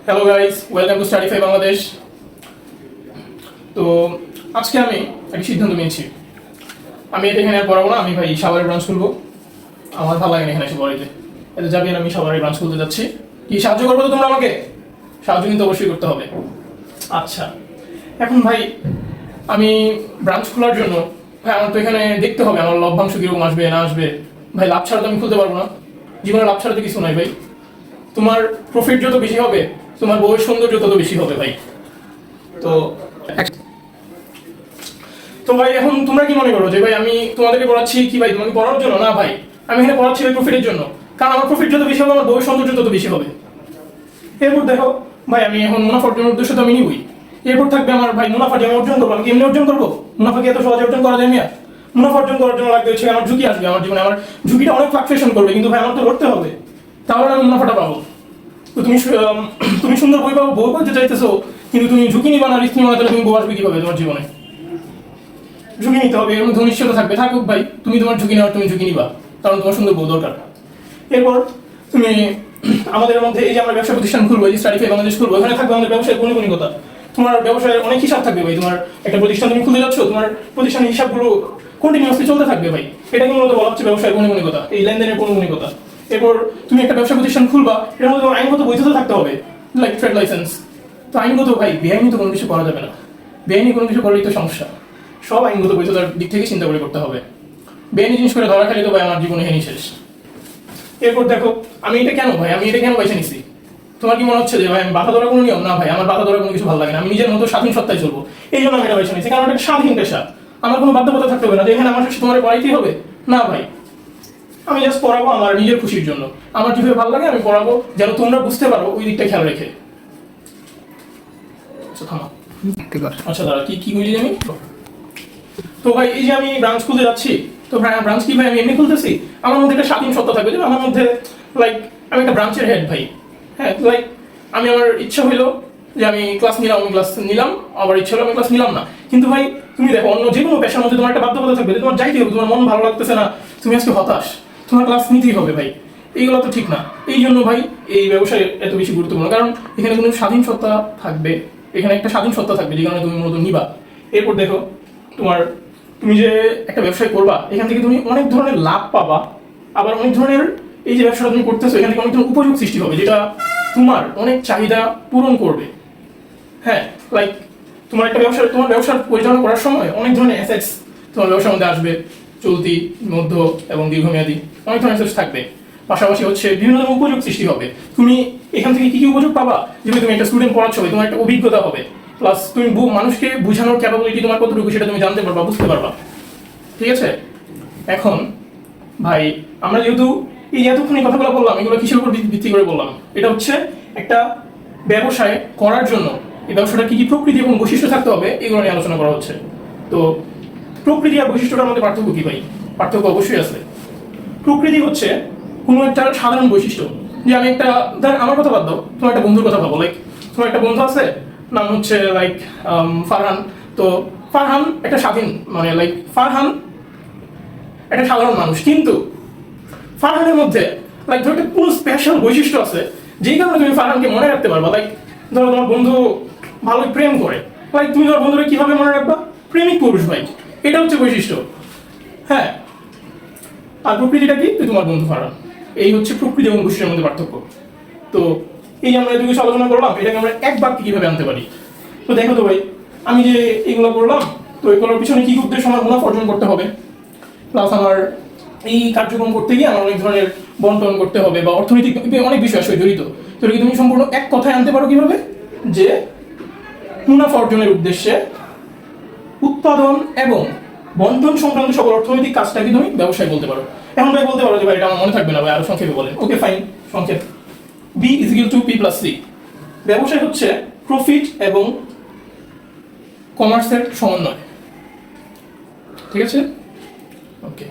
Hello guys, welcome to Studyfy Bangladesh. তো আজকে আমি একটা সিদ্ধান্ত নিয়েছি, আমি এটা এখানে আর পড়াবো না। আমি ভাই সাভারের ব্রাঞ্চ খুলবো। আমার ভালো লাগে না এখানে এসে পড়াইতে, এতে যাবি আমি সাভারের ব্রাঞ্চ খুলতে যাচ্ছি। কি সাহায্য করবো তো তোমরা আমাকে? সাহায্য কিন্তু অবশ্যই করতে হবে। আচ্ছা, এখন ভাই আমি ব্রাঞ্চ খোলার জন্য ভাই আমার তো এখানে দেখতে হবে আমার লভ্যাংশ কিরকম আসবে না আসবে। ভাই লাভ ছাড়া তো আমি খুলতে পারবো না, জীবনে লাভ ছাড়া তো কিছু নয় ভাই। তোমার প্রফিট যত বেশি হবে তোমার বউয়ের সৌন্দর্য তত বেশি হবে ভাই। তো তো ভাই এখন তোমরা কি মনে করো যে ভাই আমি তোমাদেরকে পড়াচ্ছি কি ভাই তোমাকে পড়ানোর জন্য? না ভাই, আমি এখানে পড়াচ্ছি ভাই প্রফিটের জন্য। কারণ আমার প্রফিট যত বেশি হবে আমার বউয়ের সৌন্দর্য তত বেশি হবে। এরপর দেখো ভাই, আমি এখন মুনাফা অর্জনের উদ্দেশ্য তো আমি নিবই। এরপর থাকবে আমার ভাই মুনাফা যে আমি অর্জন করবো, আমি কেমনি অর্জন করবো? মুনাফা কি এত সহজে অর্জন করা যায় না? মুনাফা অর্জন করার জন্য লাগবে হচ্ছে আমার ঝুঁকি আসবে আমার জীবনে, আমার ঝুঁকিটা অনেক ফ্লাকচুয়েশন করবে, কিন্তু ভাই আমার তো লড়তে হবে, তাহলে আমি মুনাফাটা পাবো। তো তুমি সুন্দর বই পাবো, বই পড়তে চাইতেছো কিন্তু তুমি ঝুঁকি নিবা না, রিস্ক নিবা না, তাহলে তুমি বউ আসবে কিভাবে তোমার জীবনে? ঝুঁকি নিতে হবে, এর মধ্যে অনিশ্চয়তা থাকবে। থাকুক ভাই, তুমি তোমার ঝুঁকি নেওয়ার তুমি ঝুঁকি নিবা, কারণ তোমার সুন্দর বউ দরকার। এরপর তুমি আমাদের মধ্যে এই যে আমরা ব্যবসা প্রতিষ্ঠান খুলবো, এই স্টাডিফাই বাংলাদেশ খুলবো, এখানে থাকবে আমাদের ব্যবসায়ের গুণগণিকতা। তোমার ব্যবসায়ের অনেক হিসাব থাকবে ভাই। তোমার একটা প্রতিষ্ঠান তুমি খুলতে যাচ্ছ, তোমার প্রতিষ্ঠানের হিসাবগুলো কন্টিনিউয়াসলি চলতে থাকবে ভাই। এটাকে মূলত বলা হচ্ছে ব্যবসায়ের গুণগণিকতা, এই লেনদেনের গুণগণিকতা। এরপর তুমি একটা ব্যবসা প্রতিষ্ঠান খুলবা, এর মধ্যে তোমার আইনগত বৈধতা থাকতে হবে, লাইক ট্রেড লাইসেন্স। তো আইনগত ভাই, বেআইনি তো কোনো কিছু করা যাবে না। বেআইনি কোনো কিছু করলেই তো সমস্যা। সব আইনগত বৈধতার দিক থেকে চিন্তা করে করতে হবে। বেআইনি জিনিস করে ধরা খালি তো ভাই আমার জীবনে হেনি শেষ। এরপর দেখো আমি এটা কেন বেছে নিছি? তোমার কি মনে হচ্ছে যে ভাই আমি বাধা ধরা কোনো নিয়ম? না ভাই, আমার বাধা ধরা কোনো কিছু ভালো লাগে না। আমি নিজের মতো স্বাধীন সত্তায় চলবো, এই জন্য আমি এটা বেছে নিছি। কারণ এটা স্বাধীন পেশা, আমার কোনো বাধ্যবাধকতা থাকতে হবে না যে এখানে আমার সাথে তোমার পড়াইতেই হবে। না ভাই, আমি জাস্ট পড়াবো আমার নিজের খুশির জন্য। আমার যেভাবে ভালো লাগে আমি পড়াবো, যেন তোমরা বুঝতে পারো ওই দিকটা খেয়াল রেখে। আচ্ছা দাঁড়া, কি কি বলি আমি? তো ভাই এই যে আমি ব্রাঞ্চ খুলতে যাচ্ছি, তো ভাই ব্রাঞ্চ কি ভাই আমি এমনি খুলতেছি? আমার মধ্যে একটা স্বাধীন সত্তা থাকবে, আমার মধ্যে লাইক আমি একটা ব্রাঞ্চের হেড ভাই। হ্যাঁ, লাইক আমি আমার ইচ্ছা হইলো যে আমি ক্লাস নিলাম, আমি ক্লাস নিলাম, আবার ইচ্ছা হলো আমি ক্লাস নিলাম না। কিন্তু ভাই তুমি দেখো অন্য যে কোনো পেশার মধ্যে তোমার একটা বাধ্যবাধকতা থাকবে, তোমার যাইতে হবে। তোমার মন ভালো লাগতেছে না, তুমি আজকে হতাশ, তোমার ক্লাস নিতেই হবে ভাই। এইগুলো তো ঠিক না। এই জন্য ভাই এই ব্যবসায় এত বেশি গুরুত্বপূর্ণ, কারণ এখানে কোনো স্বাধীন সত্তা থাকবে, এখানে একটা স্বাধীন সত্তা থাকবে যে কারণে তুমি মূলত নিবা। এরপর দেখো তুমি যে একটা ব্যবসায় করবা, এখান থেকে তুমি অনেক ধরনের লাভ পাবা, আবার অনেক ধরনের এই যে ব্যবসাটা তুমি করতেছো এখান থেকে অনেক ধরনের উপযোগ সৃষ্টি হবে, যেটা তোমার অনেক চাহিদা পূরণ করবে। হ্যাঁ, লাইক তোমার ব্যবসা পরিচালনা করার সময় অনেক ধরনের অ্যাসেটস তোমার ব্যবসার মধ্যে আসবে, চলতি, মধ্য এবং দীর্ঘমেয়াদী অনেক ধরনের অ্যাসেটস থাকবে। পাশাপাশি হচ্ছে বিভিন্ন ধরনের উপযোগ সৃষ্টি হবে। তুমি এখান থেকে কি কি উপযোগ পাবা? যেমন তুমি একটা স্টুডেন্ট পড়াচ্ছ, তোমার একটা অভিজ্ঞতা হবে, প্লাস তুমি মানুষকে বোঝানোর ক্যাপাবিলিটি তোমার কতটুকু সেটা তুমি জানতে পারবা, বুঝতে পারবা। ঠিক আছে? এখন ভাই আমরা যেহেতু এই এতক্ষণ এই কথাগুলো বললাম, এগুলো কিসের উপর ভিত্তি করে বললাম? এটা হচ্ছে একটা ব্যবসায় করার জন্য এই ব্যবসাটা কি কি প্রকৃতি এবং বৈশিষ্ট্য থাকতে হবে এগুলো নিয়ে আলোচনা করা হচ্ছে। তো প্রকৃতি আর বৈশিষ্ট্যটার মধ্যে পার্থক্য কি ভাই? পার্থক্য অবশ্যই আছে। প্রকৃতি হচ্ছে কোনো একটা সাধারণ বৈশিষ্ট্য, যে আমি একটা আমার কথা বাদ দাও, তোমার একটা বন্ধুর কথা ভাবো। লাইক তোমার একটা বন্ধু আছে, নাম হচ্ছে লাইক ফারহান। তো ফারহান একটা স্বাধীন, মানে লাইক ফারহান একটা সাধারণ মানুষ, কিন্তু ফারহানের মধ্যে লাইক ধরো একটা কোনো স্পেশাল বৈশিষ্ট্য আছে যেই কারণে তুমি ফারহানকে মনে রাখতে পারবা। লাইক ধরো তোমার বন্ধু ভালোই প্রেম করে, লাইক তুমি তোমার বন্ধুরা কিভাবে মনে রাখবা? প্রেমিক পুরুষ ভাই, এটা হচ্ছে বৈশিষ্ট্য। হ্যাঁ, আর প্রকৃতিটা কি? তুই তোমার বন্ধু ফারহান। এই হচ্ছে প্রকৃতি এবং বৈশিষ্ট্যের মধ্যে পার্থক্য। তো এই যে আমরা এত কিছু আলোচনা করলাম, এটাকে আমরা এক বাক্যে কিভাবে আনতে পারি? তো দেখো তো ভাই, আমি যে এগুলো করলাম, তো এগুলোর পিছনে কি উদ্দেশ্য? আমার মুনাফা অর্জন করতে হবে, প্লাস আমার এই কার্যক্রম করতে গিয়ে আমার অনেক ধরনের বন্টন করতে হবে, বা অর্থনৈতিক অনেক বিষয় আসলে জড়িত। তো তুমি সম্পূর্ণ এক কথায় আনতে পারো কিভাবে? যে মুনাফা অর্জনের উদ্দেশ্যে উৎপাদন এবং বন্টন সংক্রান্ত সকল অর্থনৈতিক কাজটাকে তুমি ব্যবসায় বলতে পারো। এখন ভাই বলতে পারো যে ভাই এটা আমার মনে থাকবে না ভাই, আরো সংক্ষেপে বলেন। ওকে ফাইন, সংক্ষেপ। B = P + C। ব্যবসায় হচ্ছে প্রফিট এবং কমার্সের সমন্বয়। ঠিক আছে? ওকে।